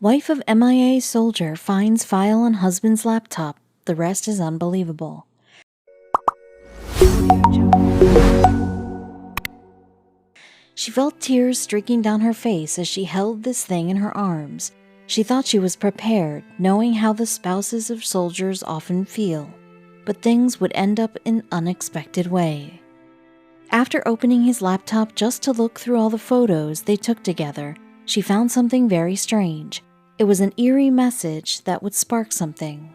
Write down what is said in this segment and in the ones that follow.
Wife of MIA soldier finds file on husband's laptop. The rest is unbelievable. She felt tears streaking down her face as she held this thing in her arms. She thought she was prepared, knowing how the spouses of soldiers often feel. But things would end up in an unexpected way. After opening his laptop just to look through all the photos they took together, she found something very strange. It was an eerie message that would spark something.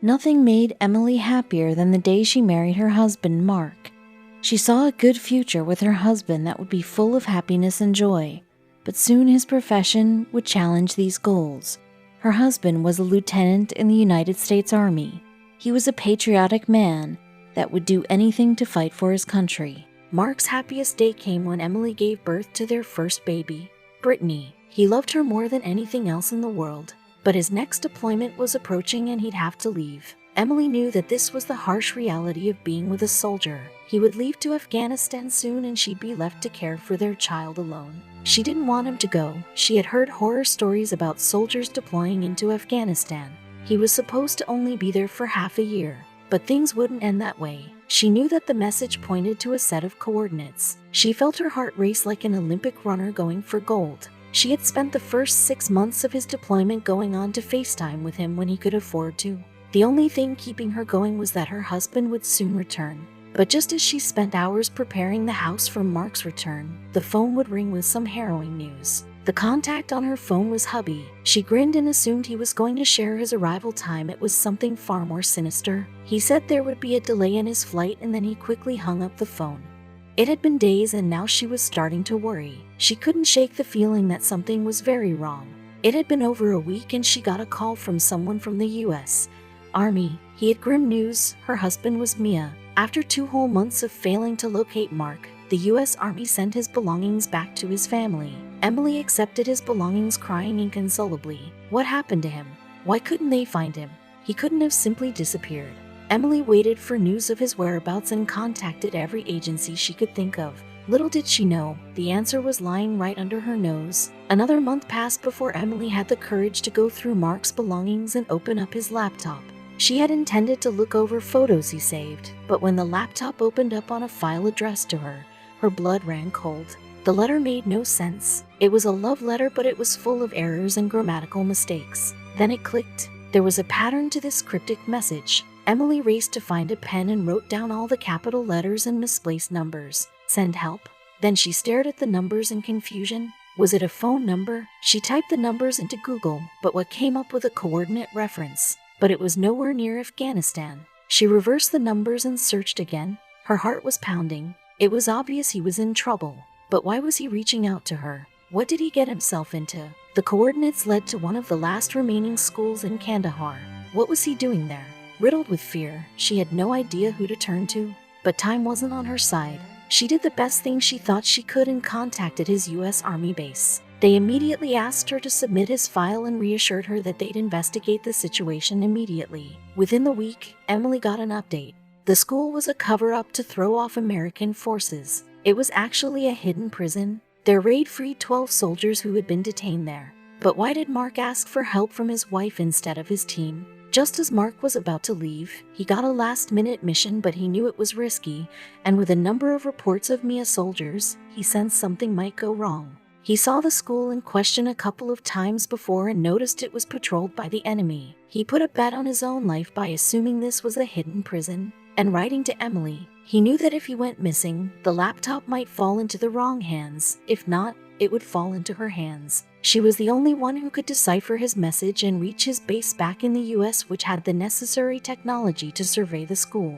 Nothing made Emily happier than the day she married her husband, Mark. She saw a good future with her husband that would be full of happiness and joy, but soon his profession would challenge these goals. Her husband was a lieutenant in the United States Army. He was a patriotic man that would do anything to fight for his country. Mark's happiest day came when Emily gave birth to their first baby, Brittany. He loved her more than anything else in the world, but his next deployment was approaching and he'd have to leave. Emily knew that this was the harsh reality of being with a soldier. He would leave to Afghanistan soon and she'd be left to care for their child alone. She didn't want him to go. She had heard horror stories about soldiers deploying into Afghanistan. He was supposed to only be there for half a year, but things wouldn't end that way. She knew that the message pointed to a set of coordinates. She felt her heart race like an Olympic runner going for gold. She had spent the first 6 months of his deployment going on to FaceTime with him when he could afford to. The only thing keeping her going was that her husband would soon return. But just as she spent hours preparing the house for Mark's return, the phone would ring with some harrowing news. The contact on her phone was hubby. She grinned and assumed he was going to share his arrival time. It was something far more sinister. He said there would be a delay in his flight and then he quickly hung up the phone. It had been days and now she was starting to worry. She couldn't shake the feeling that something was very wrong. It had been over a week and she got a call from someone from the U.S. Army. He had grim news. Her husband was Mia. After 2 whole months of failing to locate Mark, the U.S. Army sent his belongings back to his family. Emily accepted his belongings, crying inconsolably. What happened to him? Why couldn't they find him? He couldn't have simply disappeared. Emily waited for news of his whereabouts and contacted every agency she could think of. Little did she know, the answer was lying right under her nose. Another month passed before Emily had the courage to go through Mark's belongings and open up his laptop. She had intended to look over photos he saved, but when the laptop opened up on a file addressed to her, her blood ran cold. The letter made no sense. It was a love letter, but it was full of errors and grammatical mistakes. Then it clicked. There was a pattern to this cryptic message. Emily raced to find a pen and wrote down all the capital letters and misplaced numbers. Send help. Then she stared at the numbers in confusion. Was it a phone number? She typed the numbers into Google, but what came up with a coordinate reference. But it was nowhere near Afghanistan. She reversed the numbers and searched again. Her heart was pounding. It was obvious he was in trouble. But why was he reaching out to her? What did he get himself into? The coordinates led to one of the last remaining schools in Kandahar. What was he doing there? Riddled with fear, she had no idea who to turn to. But time wasn't on her side. She did the best thing she thought she could and contacted his U.S. Army base. They immediately asked her to submit his file and reassured her that they'd investigate the situation immediately. Within the week, Emily got an update. The school was a cover-up to throw off American forces. It was actually a hidden prison. Their raid freed 12 soldiers who had been detained there. But why did Mark ask for help from his wife instead of his team? Just as Mark was about to leave, he got a last-minute mission, but he knew it was risky, and with a number of reports of Mia soldiers, he sensed something might go wrong. He saw the school in question a couple of times before and noticed it was patrolled by the enemy. He put a bet on his own life by assuming this was a hidden prison, and writing to Emily. He knew that if he went missing, the laptop might fall into the wrong hands. If not, it would fall into her hands. She was the only one who could decipher his message and reach his base back in the US, which had the necessary technology to survey the school.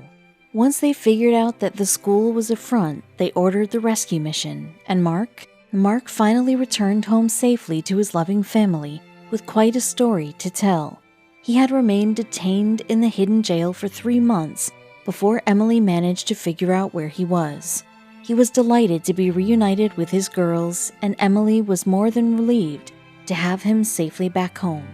Once they figured out that the school was a front, they ordered the rescue mission, and Mark finally returned home safely to his loving family with quite a story to tell. He had remained detained in the hidden jail for 3 months before Emily managed to figure out where he was. He was delighted to be reunited with his girls, and Emily was more than relieved to have him safely back home.